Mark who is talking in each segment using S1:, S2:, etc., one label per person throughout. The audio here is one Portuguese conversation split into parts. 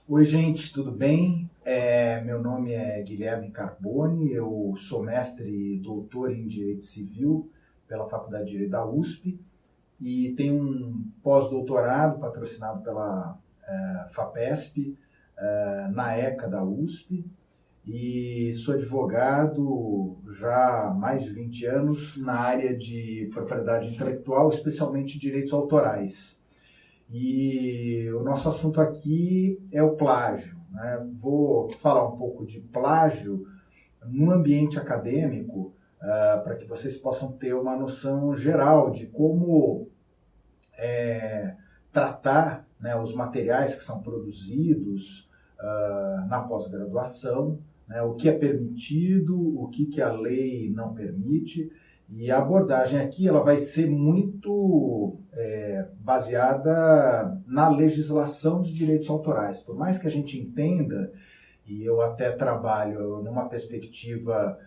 S1: Oi, gente, tudo bem? Meu nome é Guilherme Carboni, eu sou mestre e doutor em Direito Civil pela Faculdade de Direito da USP e tenho um pós-doutorado patrocinado pela FAPESP, na ECA da USP, e sou advogado já há mais de 20 anos na área de propriedade intelectual, especialmente direitos autorais. E o nosso assunto aqui é o plágio, né? Vou falar um pouco de plágio no ambiente acadêmico, para que vocês possam ter uma noção geral de como tratar, né, os materiais que são produzidos na pós-graduação, né, o que é permitido, o que a lei não permite. E a abordagem aqui ela vai ser muito baseada na legislação de direitos autorais. Por mais que a gente entenda, e eu até trabalho numa perspectiva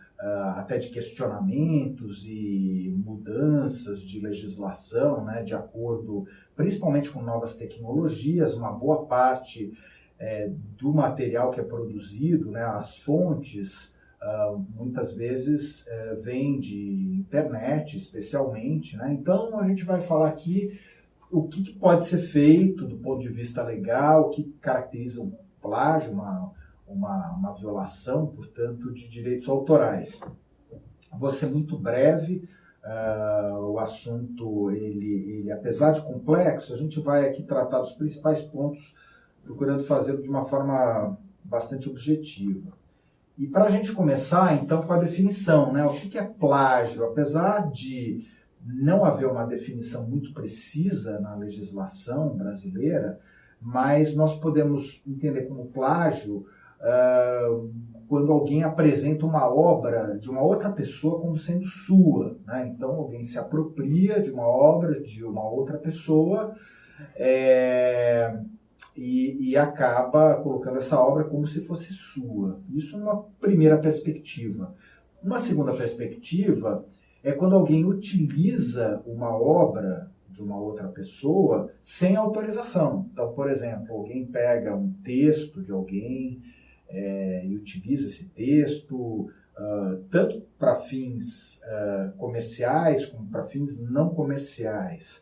S1: até de questionamentos e mudanças de legislação, né, de acordo principalmente com novas tecnologias, uma boa parte do material que é produzido, né, as fontes, muitas vezes vem de internet, especialmente, né? Então a gente vai falar aqui o que pode ser feito do ponto de vista legal, o que caracteriza um plágio, uma violação, portanto, de direitos autorais. Vou ser muito breve, o assunto, ele, apesar de complexo, a gente vai aqui tratar dos principais pontos, procurando fazê-lo de uma forma bastante objetiva. E para a gente começar, então, com a definição, né? O que é plágio? Apesar de não haver uma definição muito precisa na legislação brasileira, mas nós podemos entender como plágio quando alguém apresenta uma obra de uma outra pessoa como sendo sua, né? Então, alguém se apropria de uma obra de uma outra pessoa e acaba colocando essa obra como se fosse sua. Isso numa primeira perspectiva. Uma segunda perspectiva é quando alguém utiliza uma obra de uma outra pessoa sem autorização. Então, por exemplo, alguém pega um texto de alguém e utiliza esse texto tanto para fins comerciais como para fins não comerciais.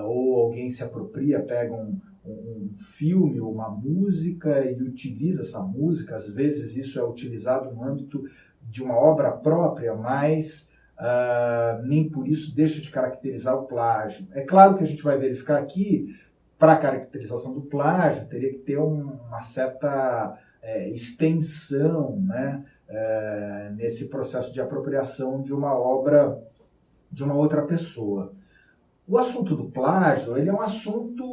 S1: Ou alguém se apropria, pega um filme ou uma música e utiliza essa música. Às vezes isso é utilizado no âmbito de uma obra própria, mas nem por isso deixa de caracterizar o plágio. É claro que a gente vai verificar aqui, para a caracterização do plágio, teria que ter uma certa extensão, né, nesse processo de apropriação de uma obra de uma outra pessoa. O assunto do plágio, ele é um assunto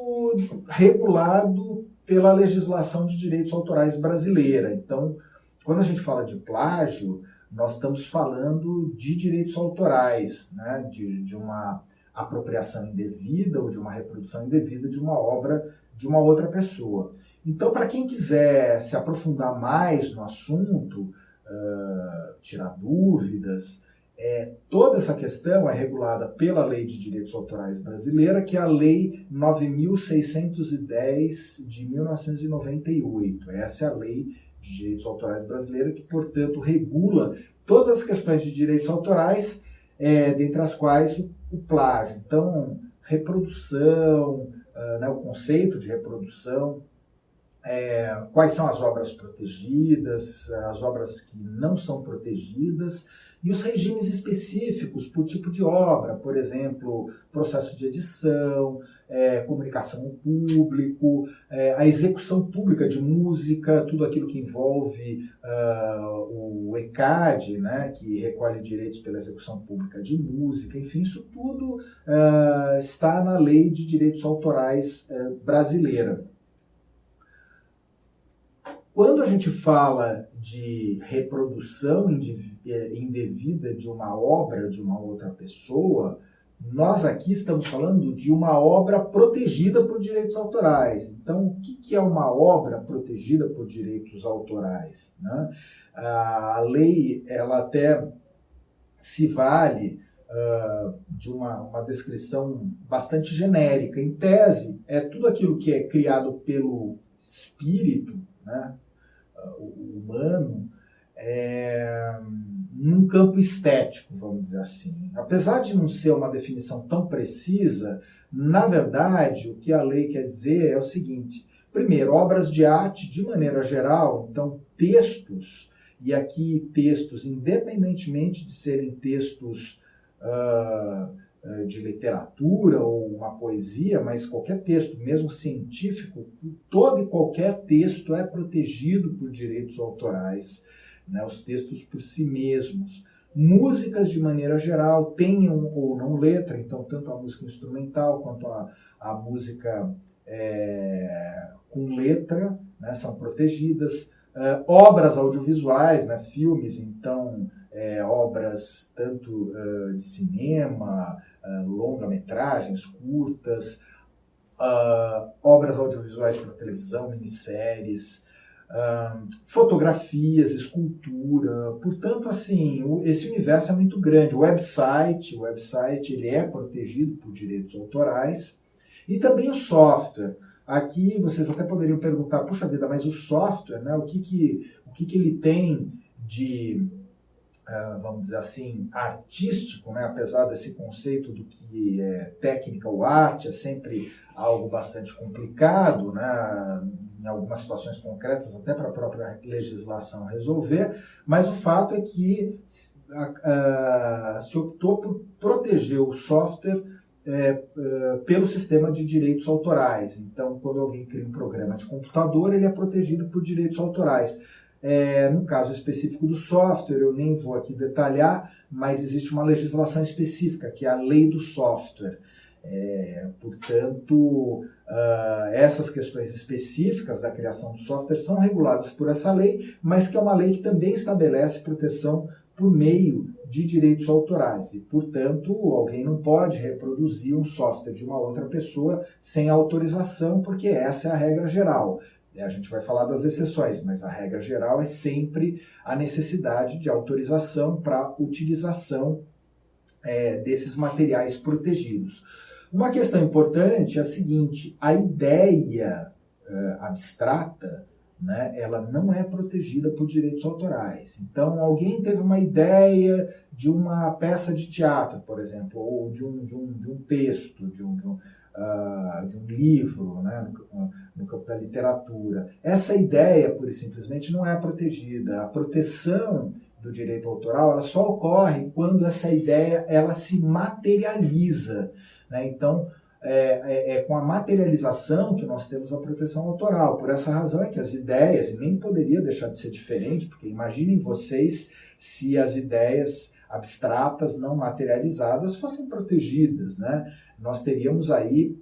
S1: regulado pela legislação de direitos autorais brasileira. Então, quando a gente fala de plágio, nós estamos falando de direitos autorais, né? De uma apropriação indevida ou de uma reprodução indevida de uma obra de uma outra pessoa. Então, para quem quiser se aprofundar mais no assunto, tirar dúvidas, toda essa questão é regulada pela Lei de Direitos Autorais brasileira, que é a Lei 9.610 de 1998. Essa é a Lei de Direitos Autorais brasileira, que, portanto, regula todas as questões de direitos autorais, dentre as quais o plágio. Então, reprodução, né, o conceito de reprodução, quais são as obras protegidas, as obras que não são protegidas, e os regimes específicos por tipo de obra, por exemplo, processo de edição, comunicação ao público, a execução pública de música, tudo aquilo que envolve o ECAD, né, que recolhe direitos pela execução pública de música, enfim, isso tudo está na Lei de Direitos Autorais brasileira. Quando a gente fala de reprodução indevida de uma obra de uma outra pessoa, nós aqui estamos falando de uma obra protegida por direitos autorais. Então, o que é uma obra protegida por direitos autorais, né? A lei, ela até se vale de uma descrição bastante genérica. Em tese, é tudo aquilo que é criado pelo espírito, né, o humano, num campo estético, vamos dizer assim. Apesar de não ser uma definição tão precisa, na verdade, o que a lei quer dizer é o seguinte: primeiro, obras de arte de maneira geral, então textos, e aqui textos, independentemente de serem textos de literatura ou uma poesia, mas qualquer texto, mesmo científico, todo e qualquer texto é protegido por direitos autorais, né, os textos por si mesmos. Músicas, de maneira geral, tenham ou não letra, então tanto a música instrumental quanto a música com letra, né, são protegidas. Obras audiovisuais, né, filmes, então obras tanto de cinema, longa-metragens, curtas, obras audiovisuais para televisão, minisséries, fotografias, escultura. Portanto, assim, esse universo é muito grande. O website ele é protegido por direitos autorais, e também o software. Aqui vocês até poderiam perguntar, puxa vida, mas o software, né, o que ele tem de, vamos dizer assim, artístico, né, apesar desse conceito do que é técnica ou arte, é sempre algo bastante complicado, né, em algumas situações concretas, até para a própria legislação resolver, mas o fato é que se optou por proteger o software pelo sistema de direitos autorais. Então, quando alguém cria um programa de computador, ele é protegido por direitos autorais. No caso específico do software, eu nem vou aqui detalhar, mas existe uma legislação específica, que é a lei do software. Portanto, essas questões específicas da criação do software são reguladas por essa lei, mas que é uma lei que também estabelece proteção por meio de direitos autorais. E, portanto, alguém não pode reproduzir um software de uma outra pessoa sem autorização, porque essa é a regra geral. A gente vai falar das exceções, mas a regra geral é sempre a necessidade de autorização para utilização desses materiais protegidos. Uma questão importante é a seguinte: a ideia abstrata, né, ela não é protegida por direitos autorais. Então, alguém teve uma ideia de uma peça de teatro, por exemplo, ou de um texto, de um livro, né, no campo da literatura. Essa ideia, pura e simplesmente, não é protegida. A proteção do direito autoral ela só ocorre quando essa ideia ela se materializa, né? Então, com a materialização que nós temos a proteção autoral. Por essa razão é que as ideias, e nem poderia deixar de ser diferente, porque imaginem vocês se as ideias abstratas, não materializadas, fossem protegidas, né? Nós teríamos aí,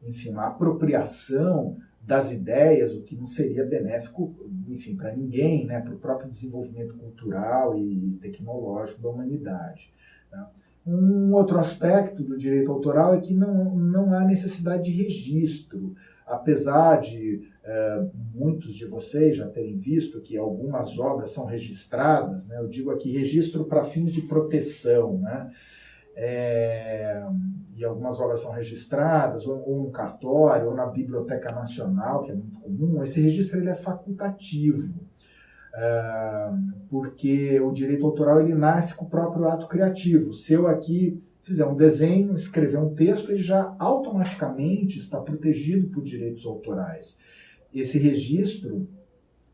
S1: enfim, uma apropriação das ideias, o que não seria benéfico, enfim, para ninguém, né? Para o próprio desenvolvimento cultural e tecnológico da humanidade, tá? Um outro aspecto do direito autoral é que não há necessidade de registro, apesar de muitos de vocês já terem visto que algumas obras são registradas, né? Eu digo aqui registro para fins de proteção, né? E algumas obras são registradas ou no cartório ou na Biblioteca Nacional, que é muito comum. Esse registro ele é facultativo. Porque o direito autoral ele nasce com o próprio ato criativo. Se eu aqui fizer um desenho, escrever um texto, ele já automaticamente está protegido por direitos autorais. Esse registro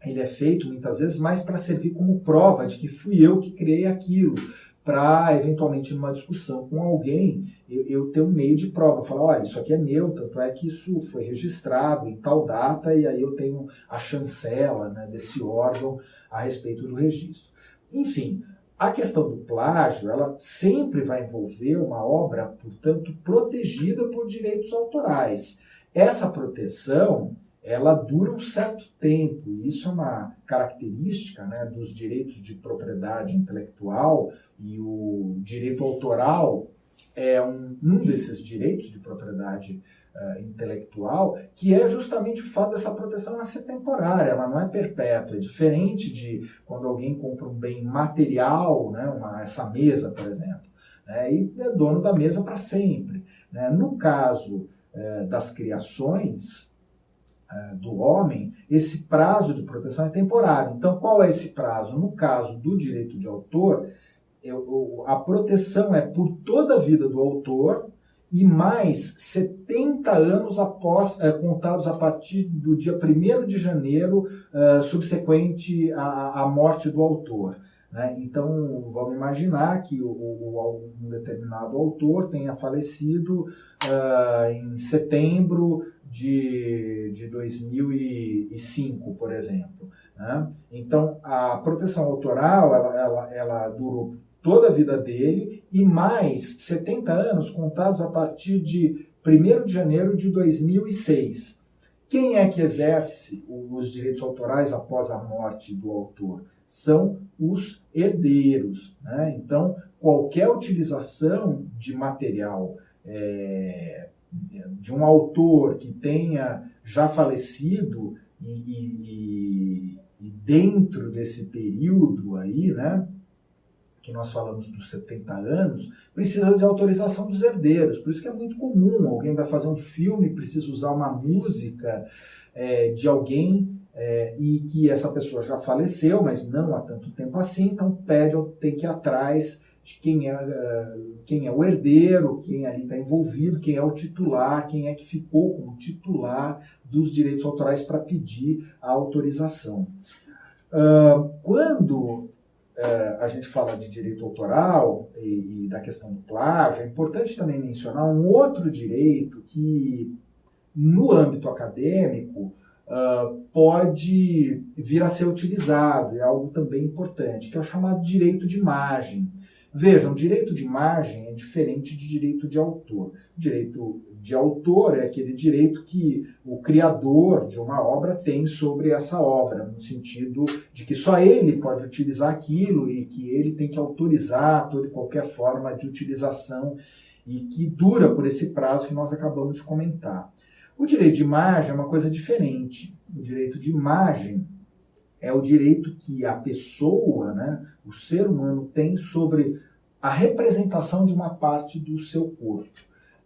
S1: ele é feito muitas vezes mais para servir como prova de que fui eu que criei aquilo, para eventualmente numa discussão com alguém eu ter um meio de prova, falar, olha, isso aqui é meu, tanto é que isso foi registrado em tal data e aí eu tenho a chancela, né, desse órgão a respeito do registro. Enfim, a questão do plágio, ela sempre vai envolver uma obra, portanto, protegida por direitos autorais. Essa proteção, ela dura um certo tempo, e isso é uma característica, né, dos direitos de propriedade intelectual, e o direito autoral é um desses direitos de propriedade intelectual, que é justamente o fato dessa proteção ela ser temporária, ela não é perpétua. É diferente de quando alguém compra um bem material, né, essa mesa, por exemplo, né, e é dono da mesa para sempre, né. No caso das criações, do homem, esse prazo de proteção é temporário. Então, qual é esse prazo? No caso do direito de autor, a proteção é por toda a vida do autor e mais 70 anos após, contados a partir do dia 1º de janeiro, subsequente à morte do autor. Né? Então, vamos imaginar que um determinado autor tenha falecido em setembro de 2005, por exemplo. Né? Então, a proteção autoral, ela durou toda a vida dele e mais 70 anos contados a partir de 1º de janeiro de 2006. Quem é que exerce os direitos autorais após a morte do autor? São os herdeiros. Né? Então, qualquer utilização de material de um autor que tenha já falecido e dentro desse período aí, né, que nós falamos dos 70 anos, precisa de autorização dos herdeiros. Por isso que é muito comum, alguém vai fazer um filme, precisa usar uma música de alguém e que essa pessoa já faleceu, mas não há tanto tempo assim, então tem que ir atrás de quem é o herdeiro, quem ali está envolvido, quem é o titular, quem é que ficou como titular dos direitos autorais para pedir a autorização. Quando a gente fala de direito autoral e da questão do plágio, é importante também mencionar um outro direito que, no âmbito acadêmico, pode vir a ser utilizado, é algo também importante, que é o chamado direito de imagem. Vejam, direito de imagem é diferente de direito de autor. Direito de autor é aquele direito que o criador de uma obra tem sobre essa obra, no sentido de que só ele pode utilizar aquilo e que ele tem que autorizar toda e qualquer forma de utilização e que dura por esse prazo que nós acabamos de comentar. O direito de imagem é uma coisa diferente. O direito de imagem é o direito que a pessoa, né, o ser humano, tem sobre a representação de uma parte do seu corpo.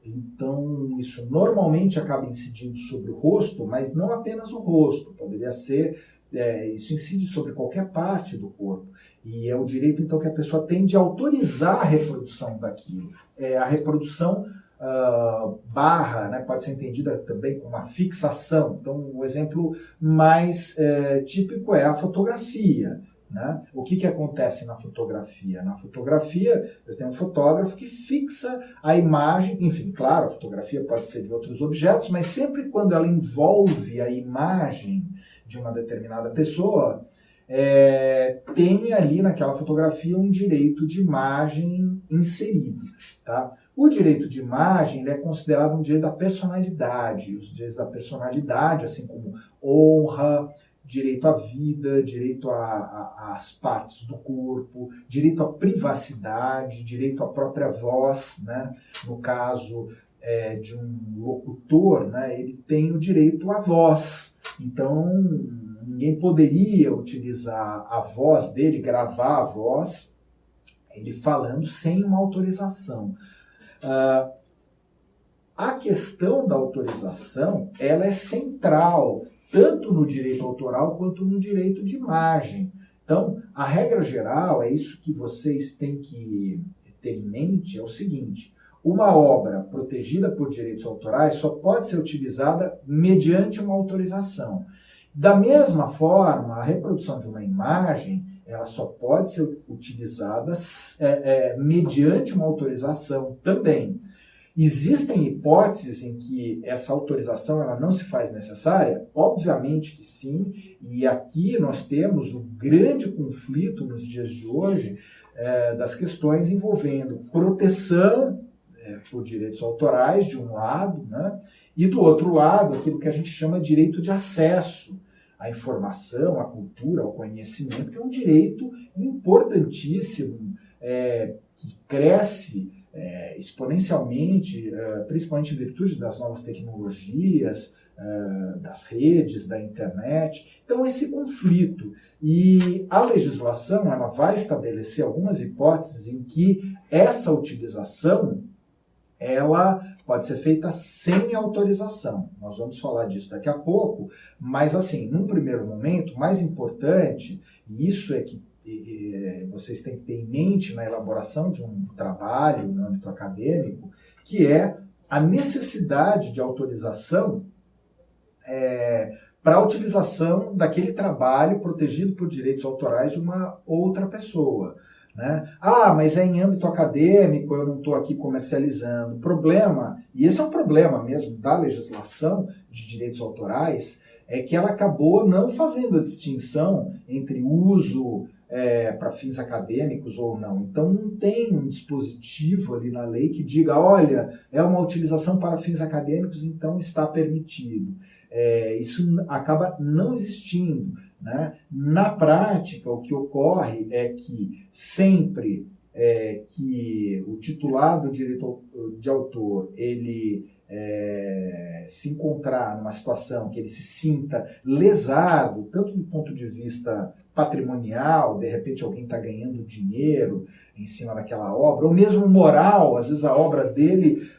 S1: Então, isso normalmente acaba incidindo sobre o rosto, mas não apenas o rosto. Poderia ser, isso incide sobre qualquer parte do corpo. E é o direito, então, que a pessoa tem de autorizar a reprodução daquilo. A reprodução barra, né, pode ser entendida também como uma fixação. Então, o exemplo mais típico é a fotografia. Né? O que acontece na fotografia? Na fotografia, eu tenho um fotógrafo que fixa a imagem, enfim, claro, a fotografia pode ser de outros objetos, mas sempre quando ela envolve a imagem de uma determinada pessoa, tem ali naquela fotografia um direito de imagem inserido. Tá? O direito de imagem ele é considerado um direito da personalidade. Os direitos da personalidade, assim como honra, direito à vida, direito às partes do corpo, direito à privacidade, direito à própria voz, né? No caso de um locutor, né? Ele tem o direito à voz. Então, ninguém poderia utilizar a voz dele, gravar a voz, ele falando sem uma autorização. A questão da autorização, ela é central, tanto no direito autoral quanto no direito de imagem. Então, a regra geral, é isso que vocês têm que ter em mente, é o seguinte: uma obra protegida por direitos autorais só pode ser utilizada mediante uma autorização. Da mesma forma, a reprodução de uma imagem, ela só pode ser utilizada mediante uma autorização também. Existem hipóteses em que essa autorização ela não se faz necessária? Obviamente que sim, e aqui nós temos o grande conflito nos dias de hoje das questões envolvendo proteção por direitos autorais, de um lado, né, e do outro lado, aquilo que a gente chama de direito de acesso à informação, à cultura, ao conhecimento, que é um direito importantíssimo, que cresce exponencialmente, principalmente em virtude das novas tecnologias, das redes, da internet. Então, esse conflito. E a legislação ela vai estabelecer algumas hipóteses em que essa utilização ela pode ser feita sem autorização. Nós vamos falar disso daqui a pouco, mas assim, num primeiro momento, mais importante, e isso é que vocês têm que ter em mente na elaboração de um trabalho no âmbito acadêmico, que é a necessidade de autorização para a utilização daquele trabalho protegido por direitos autorais de uma outra pessoa. Né? Ah, mas é em âmbito acadêmico, eu não estou aqui comercializando. O problema, e esse é um problema mesmo da legislação de direitos autorais, é que ela acabou não fazendo a distinção entre uso para fins acadêmicos ou não. Então não tem um dispositivo ali na lei que diga, olha, é uma utilização para fins acadêmicos, então está permitido. Isso acaba não existindo. Né? Na prática, o que ocorre é que sempre que o titular do direito de autor ele se encontrar numa situação que ele se sinta lesado, tanto do ponto de vista patrimonial, de repente alguém está ganhando dinheiro em cima daquela obra, ou mesmo moral, às vezes a obra dele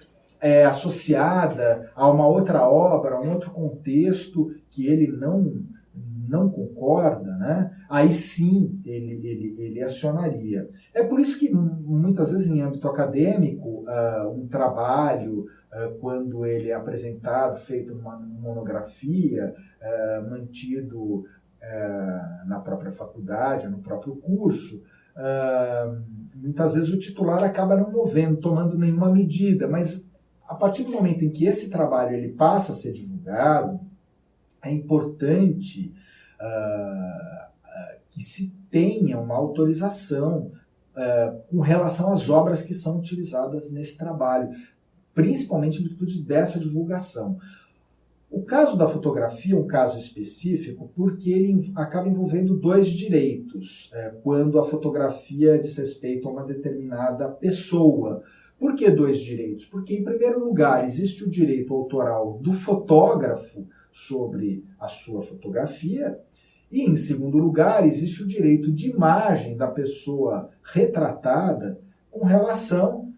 S1: é associada a uma outra obra, a um outro contexto que ele não concorda, né? Aí sim ele acionaria. É por isso que muitas vezes em âmbito acadêmico, um trabalho, quando ele é apresentado, feito numa monografia, mantido na própria faculdade, no próprio curso, muitas vezes o titular acaba não movendo, tomando nenhuma medida, mas a partir do momento em que esse trabalho ele passa a ser divulgado, é importante que se tenha uma autorização com relação às obras que são utilizadas nesse trabalho, principalmente em virtude dessa divulgação. O caso da fotografia é um caso específico porque ele acaba envolvendo dois direitos quando a fotografia diz respeito a uma determinada pessoa. Por que dois direitos? Porque, em primeiro lugar, existe o direito autoral do fotógrafo sobre a sua fotografia e, em segundo lugar, existe o direito de imagem da pessoa retratada com relação,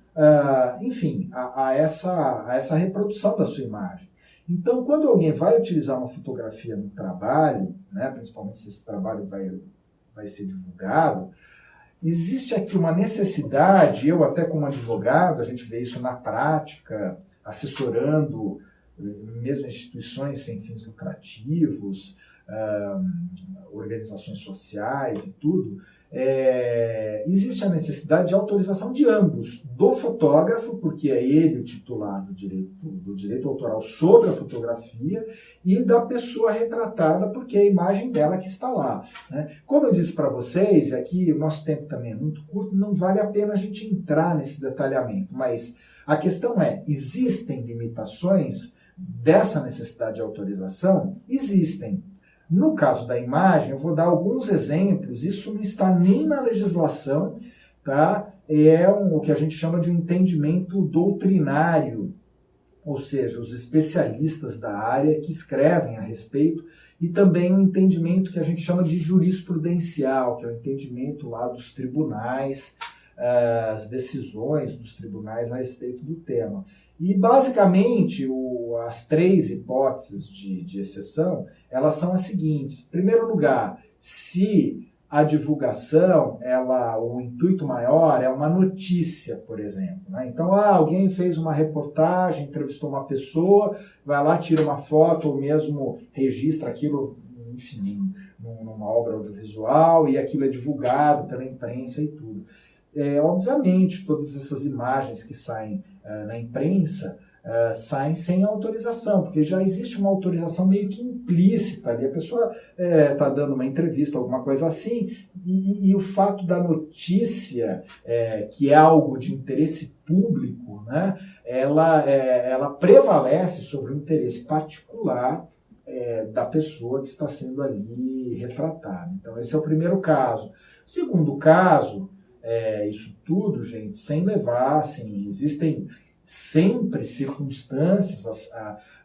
S1: enfim, a essa reprodução da sua imagem. Então, quando alguém vai utilizar uma fotografia no trabalho, né, principalmente se esse trabalho vai ser divulgado, existe aqui uma necessidade, eu até como advogado, a gente vê isso na prática, assessorando mesmo instituições sem fins lucrativos, organizações sociais e tudo, existe a necessidade de autorização de ambos, do fotógrafo, porque é ele o titular do direito autoral sobre a fotografia, e da pessoa retratada, porque é a imagem dela que está lá. Né? Como eu disse para vocês, aqui o nosso tempo também é muito curto, não vale a pena a gente entrar nesse detalhamento, mas a questão é, existem limitações dessa necessidade de autorização? Existem. No caso da imagem, eu vou dar alguns exemplos, isso não está nem na legislação, tá? O que a gente chama de um entendimento doutrinário, ou seja, os especialistas da área que escrevem a respeito, e também um entendimento que a gente chama de jurisprudencial, que é o entendimento lá dos tribunais, as decisões dos tribunais a respeito do tema. E, basicamente, as três hipóteses de exceção, elas são as seguintes. Em primeiro lugar, se a divulgação, o intuito maior é uma notícia, por exemplo. Né? Então, alguém fez uma reportagem, entrevistou uma pessoa, vai lá, tira uma foto, ou mesmo registra aquilo, enfim, numa obra audiovisual, e aquilo é divulgado pela imprensa e tudo. Obviamente, todas essas imagens que saem na imprensa saem sem autorização, porque já existe uma autorização meio que implícita ali. A pessoa está dando uma entrevista, alguma coisa assim, e o fato da notícia, que é algo de interesse público, né, ela prevalece sobre o interesse particular da pessoa que está sendo ali retratada. Então, esse é o primeiro caso. O segundo caso, isso tudo, gente, sem levar, assim, existem sempre circunstâncias,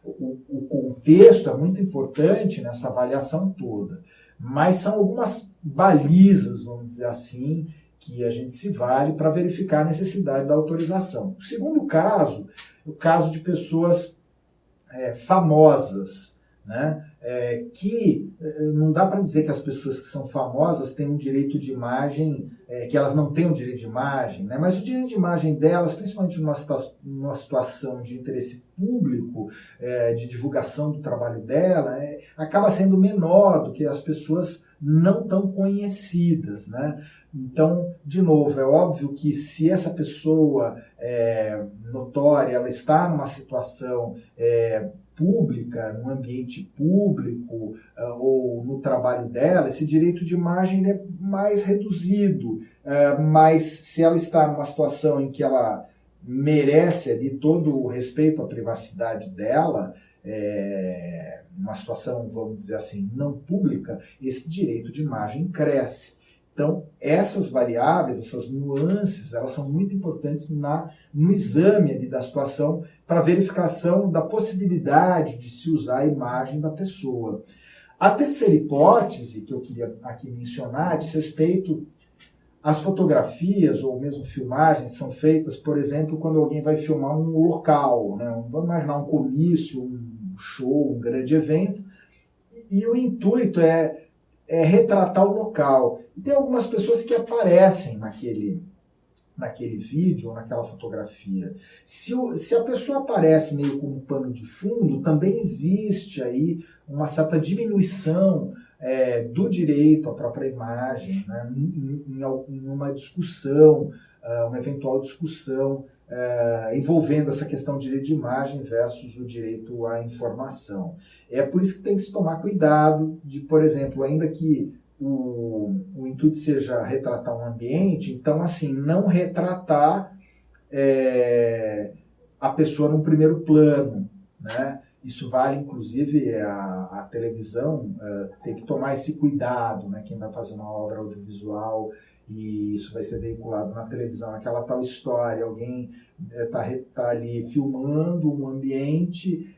S1: o contexto é muito importante nessa avaliação toda, mas são algumas balizas, vamos dizer assim, que a gente se vale para verificar a necessidade da autorização. O segundo caso, o caso de pessoas famosas, né? Que não dá para dizer que as pessoas que são famosas têm um direito de imagem, que elas não têm um direito de imagem, né? Mas o direito de imagem delas, principalmente numa situação de interesse público, de divulgação do trabalho dela, acaba sendo menor do que as pessoas não tão conhecidas, né? Então, de novo, é óbvio que se essa pessoa notória, ela está numa situação pública, num ambiente público ou no trabalho dela, esse direito de imagem é mais reduzido, mas se ela está numa situação em que ela merece ali todo o respeito à privacidade dela, uma situação, vamos dizer assim, não pública, esse direito de imagem cresce. Então, essas variáveis, essas nuances, elas são muito importantes no exame ali da situação para verificação da possibilidade de se usar a imagem da pessoa. A terceira hipótese que eu queria aqui mencionar diz respeito às fotografias ou mesmo filmagens são feitas, por exemplo, quando alguém vai filmar um local, né? Vamos imaginar um comício, um show, um grande evento, e o intuito é retratar o local. E tem algumas pessoas que aparecem naquele vídeo ou naquela fotografia. Se a pessoa aparece meio como pano de fundo, também existe aí uma certa diminuição do direito à própria imagem, né, em uma discussão, uma eventual discussão envolvendo essa questão de direito de imagem versus o direito à informação. É por isso que tem que se tomar cuidado de, por exemplo, ainda que o intuito seja retratar um ambiente, então, assim, não retratar a pessoa num primeiro plano, né? Isso vale, inclusive, a televisão tem que tomar esse cuidado, né? Quem vai fazer uma obra audiovisual e isso vai ser veiculado na televisão, aquela tal história, alguém tá ali filmando um ambiente,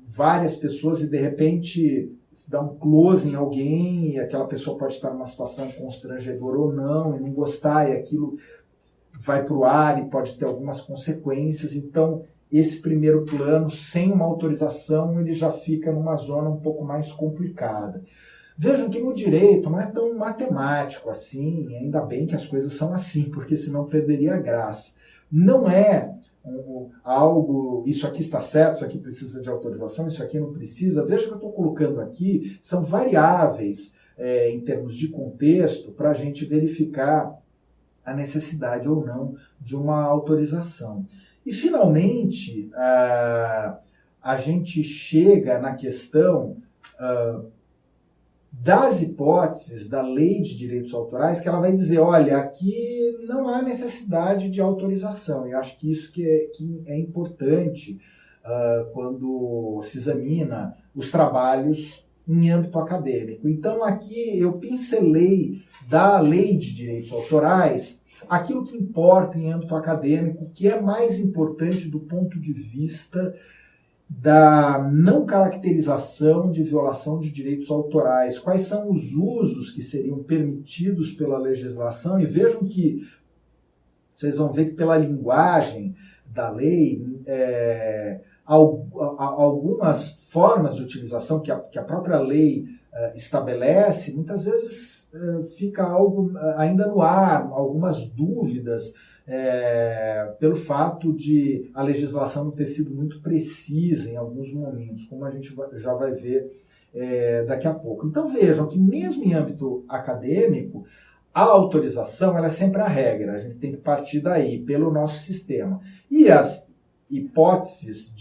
S1: várias pessoas, e de repente se dá um close em alguém e aquela pessoa pode estar numa situação constrangedora ou não, e não gostar, e aquilo vai para o ar e pode ter algumas consequências. Então, esse primeiro plano, sem uma autorização, ele já fica numa zona um pouco mais complicada. Vejam que no direito não é tão matemático assim, ainda bem que as coisas são assim, porque senão perderia a graça. Não é algo, isso aqui está certo, isso aqui precisa de autorização, isso aqui não precisa. Veja que eu estou colocando aqui, são variáveis em termos de contexto para a gente verificar a necessidade ou não de uma autorização. E, finalmente, a gente chega na questão das hipóteses da Lei de Direitos Autorais, que ela vai dizer, olha, aqui não há necessidade de autorização. E acho que isso que é importante quando se examina os trabalhos em âmbito acadêmico. Então, aqui eu pincelei da Lei de Direitos Autorais aquilo que importa em âmbito acadêmico, que é mais importante do ponto de vista da não caracterização de violação de direitos autorais. Quais são os usos que seriam permitidos pela legislação? E vejam que vocês vão ver que pela linguagem da lei, algumas formas de utilização que a própria lei estabelece, muitas vezes fica algo ainda no ar, algumas dúvidas, pelo fato de a legislação não ter sido muito precisa em alguns momentos, como a gente já vai ver daqui a pouco. Então vejam que mesmo em âmbito acadêmico, a autorização ela é sempre a regra, a gente tem que partir daí, pelo nosso sistema. E as hipóteses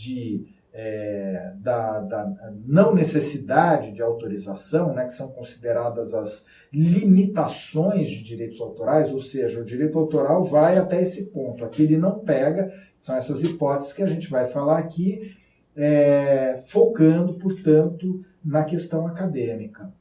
S1: da não necessidade de autorização, né, que são consideradas as limitações de direitos autorais, ou seja, o direito autoral vai até esse ponto, aqui ele não pega, são essas hipóteses que a gente vai falar aqui, focando, portanto, na questão acadêmica.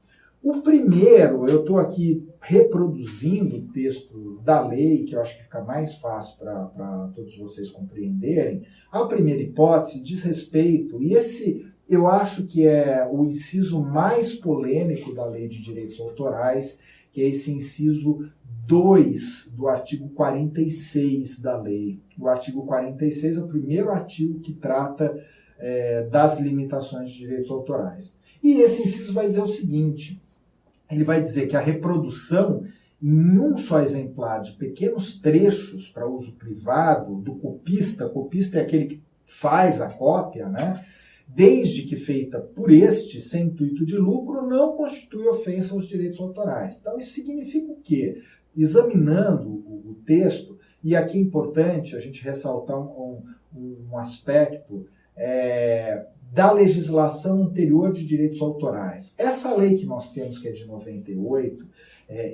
S1: O primeiro, eu estou aqui reproduzindo o texto da lei, que eu acho que fica mais fácil para todos vocês compreenderem. A primeira hipótese diz respeito, e esse eu acho que é o inciso mais polêmico da Lei de Direitos Autorais, que é esse inciso 2 do artigo 46 da lei. O artigo 46 é o primeiro artigo que trata das limitações de direitos autorais. E esse inciso vai dizer o seguinte, ele vai dizer que a reprodução em um só exemplar de pequenos trechos para uso privado do copista é aquele que faz a cópia, né? Desde que feita por este, sem intuito de lucro, não constitui ofensa aos direitos autorais. Então, isso significa o quê? Examinando o texto, e aqui é importante a gente ressaltar um aspecto da legislação anterior de direitos autorais. Essa lei que nós temos, que é de 98,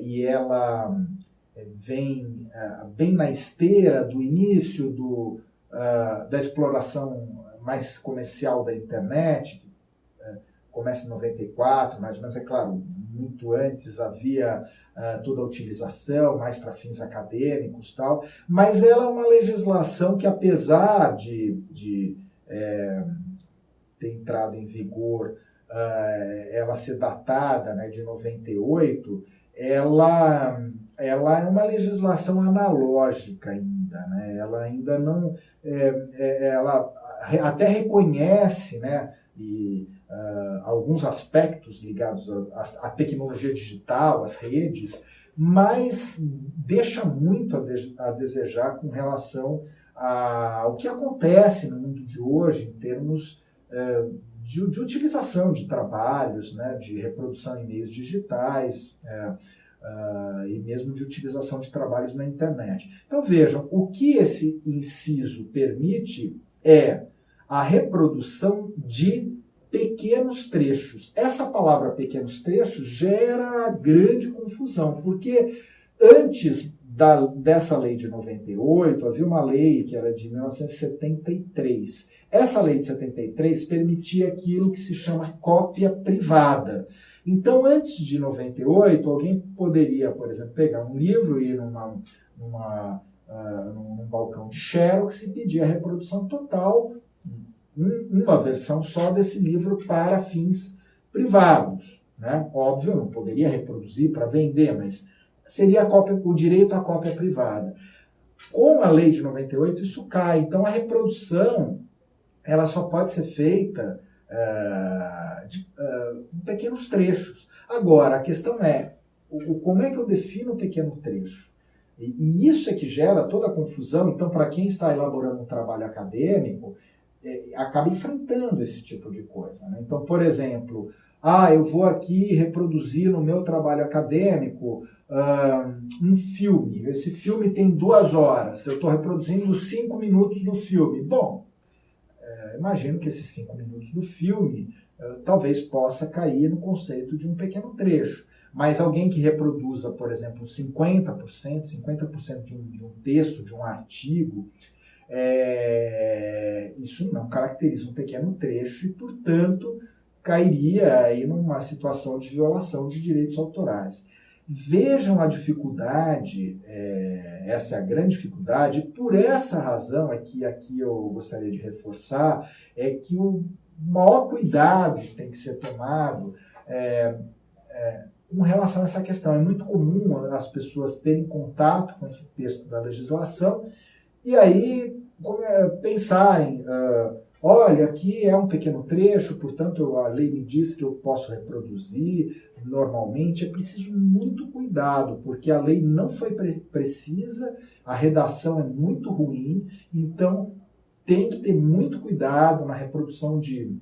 S1: e ela vem bem na esteira do início da exploração mais comercial da internet, que começa em 94, mais ou menos, é claro, muito antes havia toda a utilização, mais para fins acadêmicos e tal, mas ela é uma legislação que, apesar de ter entrado em vigor, ela ser datada, né, de 98, ela é uma legislação analógica ainda, né? Ela ainda não... ela até reconhece, né, alguns aspectos ligados à tecnologia digital, às redes, mas deixa muito a desejar com relação ao que acontece no mundo de hoje em termos de utilização de trabalhos, né, de reprodução em meios digitais, e mesmo de utilização de trabalhos na internet. Então vejam, o que esse inciso permite é a reprodução de pequenos trechos. Essa palavra pequenos trechos gera grande confusão, porque antes dessa lei de 98, havia uma lei que era de 1973. Essa lei de 73 permitia aquilo que se chama cópia privada. Então, antes de 98, alguém poderia, por exemplo, pegar um livro e ir num balcão de Xerox e pedir a reprodução total, uma versão só desse livro para fins privados, né? Óbvio, não poderia reproduzir para vender, mas seria o direito à cópia privada. Com a lei de 98, isso cai. Então, a reprodução ela só pode ser feita em pequenos trechos. Agora, a questão é, como é que eu defino o pequeno trecho? E isso é que gera toda a confusão. Então, para quem está elaborando um trabalho acadêmico, acaba enfrentando esse tipo de coisa, né? Então, por exemplo, eu vou aqui reproduzir no meu trabalho acadêmico um filme. Esse filme tem 2 horas, eu estou reproduzindo 5 minutos do filme. Bom, imagino que esses 5 minutos do filme talvez possa cair no conceito de um pequeno trecho. Mas alguém que reproduza, por exemplo, 50% de um texto, de um artigo, isso não caracteriza um pequeno trecho e, portanto, cairia aí numa situação de violação de direitos autorais. Vejam a dificuldade, essa é a grande dificuldade, e por essa razão é que aqui eu gostaria de reforçar, é que o maior cuidado tem que ser tomado com relação a essa questão. É muito comum as pessoas terem contato com esse texto da legislação e aí pensarem, olha, aqui é um pequeno trecho, portanto a lei me diz que eu posso reproduzir normalmente. É preciso muito cuidado, porque a lei não foi precisa, a redação é muito ruim, então tem que ter muito cuidado na reprodução de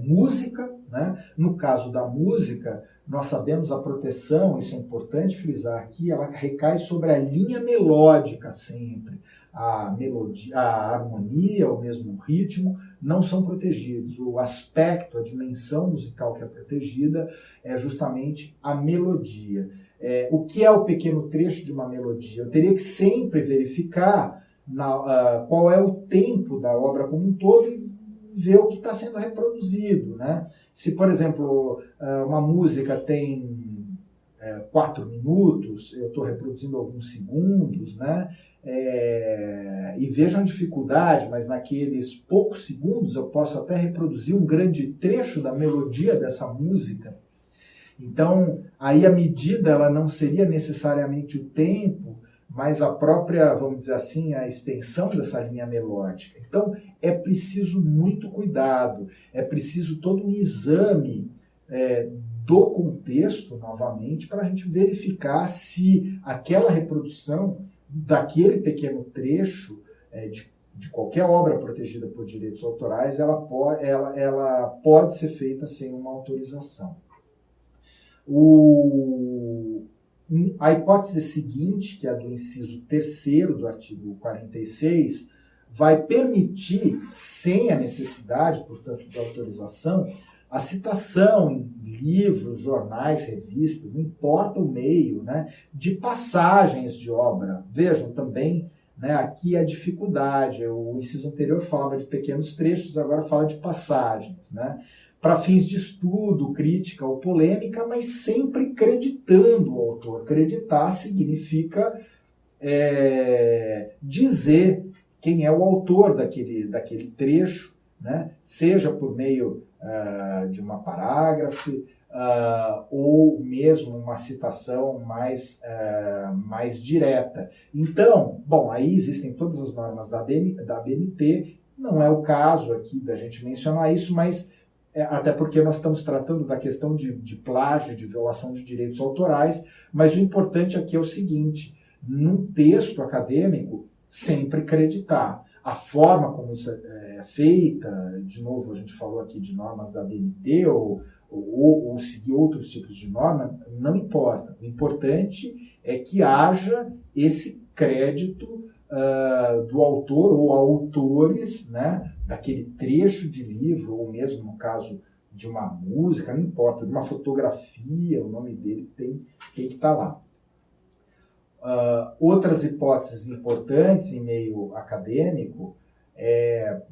S1: música, né? No caso da música, nós sabemos a proteção, isso é importante frisar aqui, ela recai sobre a linha melódica sempre. A melodia, a harmonia, o mesmo ritmo, não são protegidos. O aspecto, a dimensão musical que é protegida é justamente a melodia. O que é o pequeno trecho de uma melodia? Eu teria que sempre verificar qual é o tempo da obra como um todo e ver o que está sendo reproduzido, né? Se, por exemplo, uma música tem 4 minutos, eu estou reproduzindo alguns segundos, né? E vejam a dificuldade, mas naqueles poucos segundos eu posso até reproduzir um grande trecho da melodia dessa música. Então, aí a medida ela não seria necessariamente o tempo, mas a própria, vamos dizer assim, a extensão dessa linha melódica. Então, é preciso muito cuidado, é preciso todo um exame do contexto, novamente, para a gente verificar se aquela reprodução daquele pequeno trecho de qualquer obra protegida por direitos autorais, ela pode ser feita sem uma autorização. A hipótese seguinte, que é a do inciso 3º do artigo 46, vai permitir, sem a necessidade, portanto, de autorização, a citação em livros, jornais, revistas, não importa o meio, né, de passagens de obra. Vejam também, né, aqui a dificuldade. O inciso anterior falava de pequenos trechos, agora fala de passagens, né, para fins de estudo, crítica ou polêmica, mas sempre creditando o autor. Acreditar significa dizer quem é o autor daquele trecho, né? Seja por meio de uma parágrafe ou mesmo uma citação mais direta. Então, bom, aí existem todas as normas da ABNT, não é o caso aqui da gente mencionar isso, mas até porque nós estamos tratando da questão de plágio, de violação de direitos autorais, mas o importante aqui é o seguinte: num texto acadêmico, sempre acreditar. A forma como isso é feita, de novo, a gente falou aqui de normas da ABNT ou seguir outros tipos de norma, não importa. O importante é que haja esse crédito do autor ou autores, né, daquele trecho de livro, ou mesmo no caso de uma música, não importa, de uma fotografia, o nome dele tem que estar lá. Outras hipóteses importantes em meio acadêmico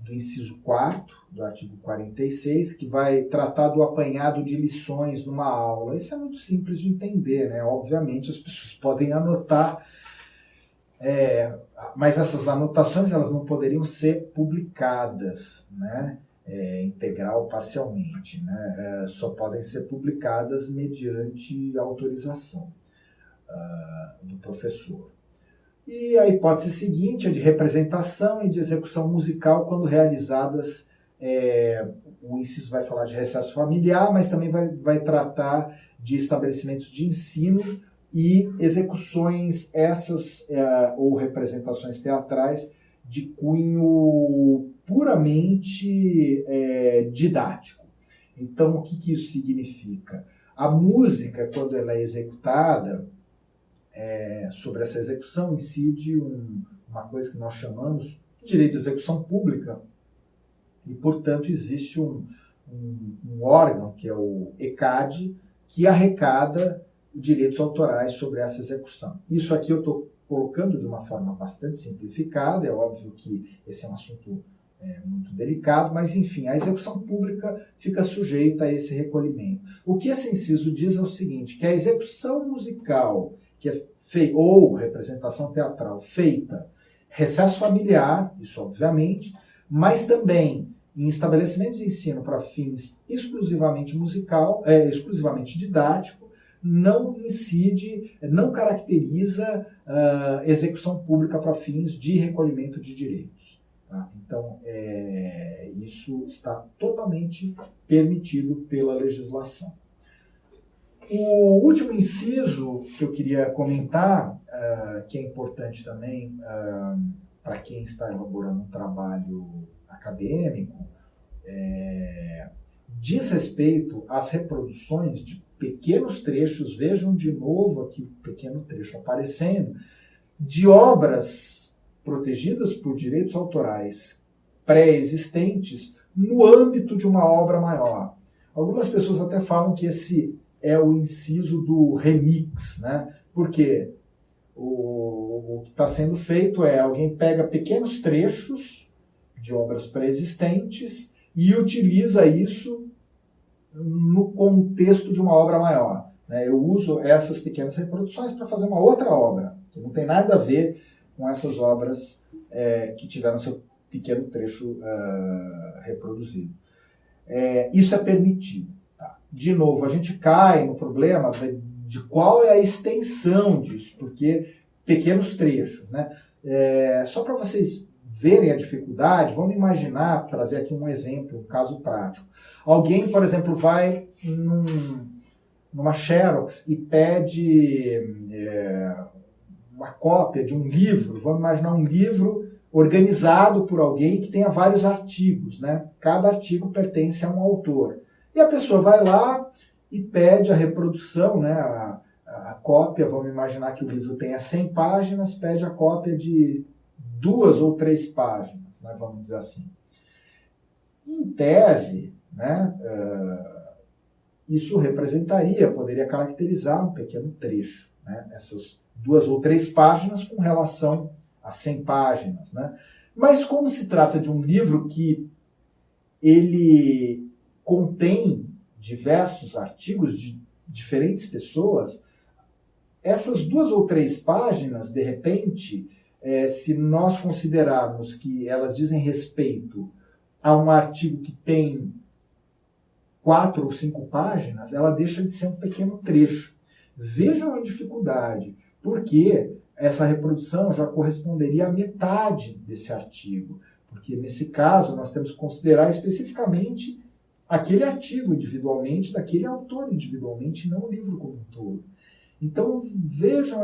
S1: do inciso 4º do artigo 46, que vai tratar do apanhado de lições numa aula. Isso é muito simples de entender, né? Obviamente as pessoas podem anotar, mas essas anotações elas não poderiam ser publicadas, né? Integral ou parcialmente, né? Só podem ser publicadas mediante autorização do professor. E a hipótese seguinte é de representação e de execução musical quando realizadas, o inciso vai falar de recesso familiar, mas também vai tratar de estabelecimentos de ensino e execuções ou representações teatrais de cunho puramente didático. Então, o que isso significa? A música, quando ela é executada, sobre essa execução incide uma coisa que nós chamamos de direito de execução pública, e, portanto, existe um órgão, que é o ECAD, que arrecada direitos autorais sobre essa execução. Isso aqui eu estou colocando de uma forma bastante simplificada, é óbvio que esse é um assunto muito delicado, mas, enfim, a execução pública fica sujeita a esse recolhimento. O que esse inciso diz é o seguinte, que a execução musical que é ou representação teatral feita recesso familiar, isso obviamente, mas também em estabelecimentos de ensino para fins exclusivamente exclusivamente didático, não incide, não caracteriza execução pública para fins de recolhimento de direitos. Tá? Então, isso está totalmente permitido pela legislação. O último inciso que eu queria comentar, que é importante também para quem está elaborando um trabalho acadêmico, diz respeito às reproduções de pequenos trechos, vejam de novo aqui o pequeno trecho aparecendo, de obras protegidas por direitos autorais pré-existentes no âmbito de uma obra maior. Algumas pessoas até falam que esse é o inciso do remix, né? Porque o que está sendo feito alguém pega pequenos trechos de obras pré-existentes e utiliza isso no contexto de uma obra maior. Né? Eu uso essas pequenas reproduções para fazer uma outra obra, que não tem nada a ver com essas obras que tiveram seu pequeno trecho reproduzido. Isso é permitido. Tá? de novo, a gente cai no problema de qual é a extensão disso, porque pequenos trechos, né? Só para vocês verem a dificuldade, vamos imaginar, trazer aqui um exemplo, um caso prático. Alguém, por exemplo, vai numa Xerox e pede uma cópia de um livro, vamos imaginar um livro organizado por alguém que tenha vários artigos, né? Cada artigo pertence a um autor. E a pessoa vai lá e pede a reprodução, né? A cópia, vamos imaginar que o livro tenha 100 páginas, pede a cópia de 2 ou 3 páginas, né? Vamos dizer assim. Em tese, né? Isso poderia caracterizar um pequeno trecho, né? Essas 2 ou 3 páginas com relação a 100 páginas, né? Mas como se trata de um livro que ele contém diversos artigos de diferentes pessoas, essas 2 ou 3 páginas, de repente, se nós considerarmos que elas dizem respeito a um artigo que tem 4 ou 5 páginas, ela deixa de ser um pequeno trecho. Vejam a dificuldade, porque essa reprodução já corresponderia à metade desse artigo, porque nesse caso nós temos que considerar especificamente aquele artigo individualmente, daquele autor individualmente, não o livro como um todo. Então vejam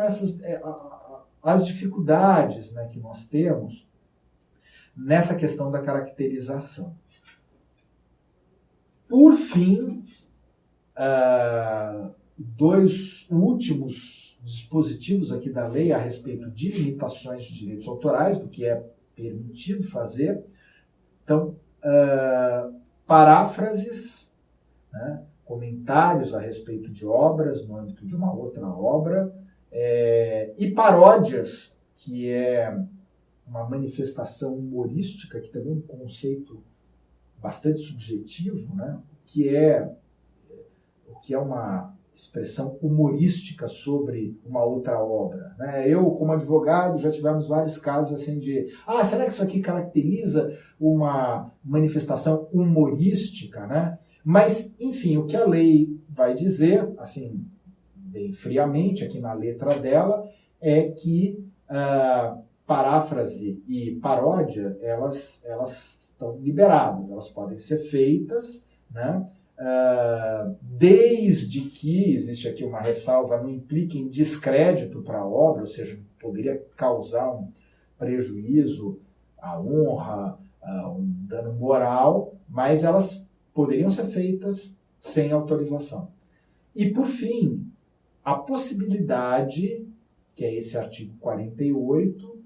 S1: as dificuldades, né, que nós temos nessa questão da caracterização. Por fim, 2 últimos dispositivos aqui da lei a respeito de limitações de direitos autorais, do que é permitido fazer. Então, paráfrases, né, comentários a respeito de obras no âmbito de uma outra obra, e paródias, que é uma manifestação humorística, que também é um conceito bastante subjetivo, né, o que é uma expressão humorística sobre uma outra obra, né? Eu, como advogado, já tivemos vários casos assim de será que isso aqui caracteriza uma manifestação humorística, né? Mas, enfim, o que a lei vai dizer, assim, bem friamente, aqui na letra dela, é que paráfrase e paródia, elas estão liberadas, elas podem ser feitas, né? Desde que, existe aqui uma ressalva, não impliquem descrédito para a obra, ou seja, poderia causar um prejuízo à honra, um dano moral, mas elas poderiam ser feitas sem autorização. E, por fim, a possibilidade, que é esse artigo 48,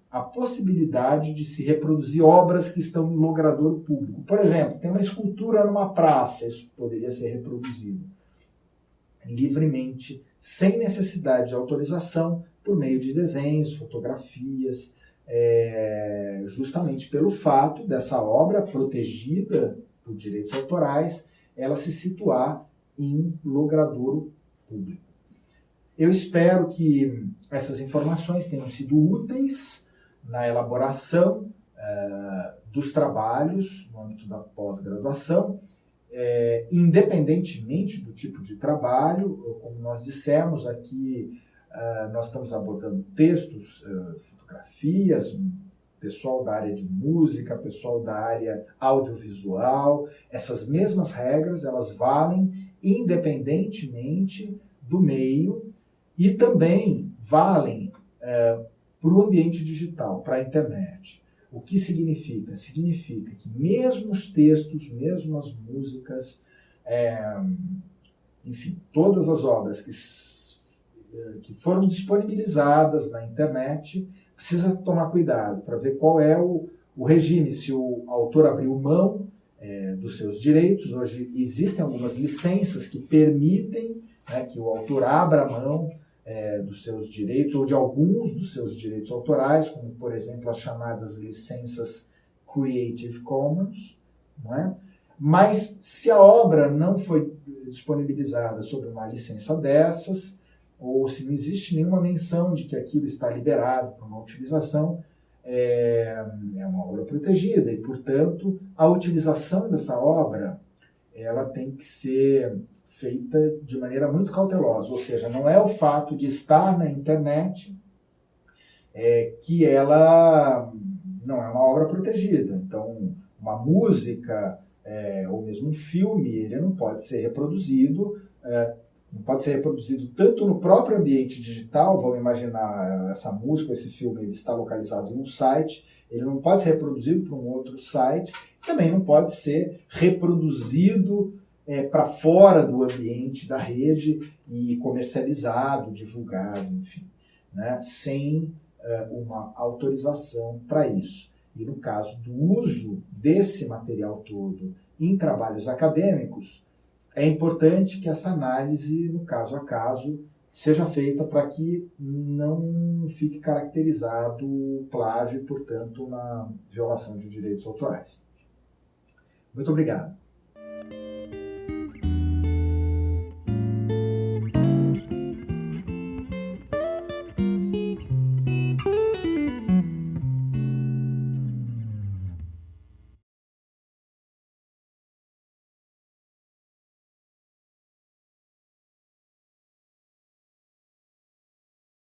S1: a possibilidade de se reproduzir obras que estão em logradouro público. Por exemplo, tem uma escultura numa praça, isso poderia ser reproduzido livremente, sem necessidade de autorização, por meio de desenhos, fotografias, justamente pelo fato dessa obra protegida por direitos autorais, ela se situar em logradouro público. Eu espero que essas informações tenham sido úteis na elaboração dos trabalhos no âmbito da pós-graduação, independentemente do tipo de trabalho. Como nós dissemos aqui, nós estamos abordando textos, fotografias, pessoal da área de música, pessoal da área audiovisual. Essas mesmas regras, elas valem independentemente do meio e também valem para o ambiente digital, para a internet. O que significa? Significa que mesmo os textos, mesmo as músicas, enfim, todas as obras que foram disponibilizadas na internet, precisa tomar cuidado para ver qual é o regime, se o autor abriu mão dos seus direitos. Hoje existem algumas licenças que permitem, né, que o autor abra mão dos seus direitos, ou de alguns dos seus direitos autorais, como, por exemplo, as chamadas licenças Creative Commons, não é? Mas se a obra não foi disponibilizada sob uma licença dessas, ou se não existe nenhuma menção de que aquilo está liberado para uma utilização, é uma obra protegida, e, portanto, a utilização dessa obra ela tem que ser feita de maneira muito cautelosa, ou seja, não é o fato de estar na internet que ela não é uma obra protegida. Então, uma música ou mesmo um filme, ele não pode ser reproduzido, não pode ser reproduzido tanto no próprio ambiente digital. Vamos imaginar essa música, esse filme, ele está localizado em um site, ele não pode ser reproduzido para um outro site, também não pode ser reproduzido para fora do ambiente da rede e comercializado, divulgado, enfim, né, sem uma autorização para isso. E no caso do uso desse material todo em trabalhos acadêmicos, é importante que essa análise, no caso a caso, seja feita para que não fique caracterizado o plágio e, portanto, uma violação de direitos autorais. Muito obrigado.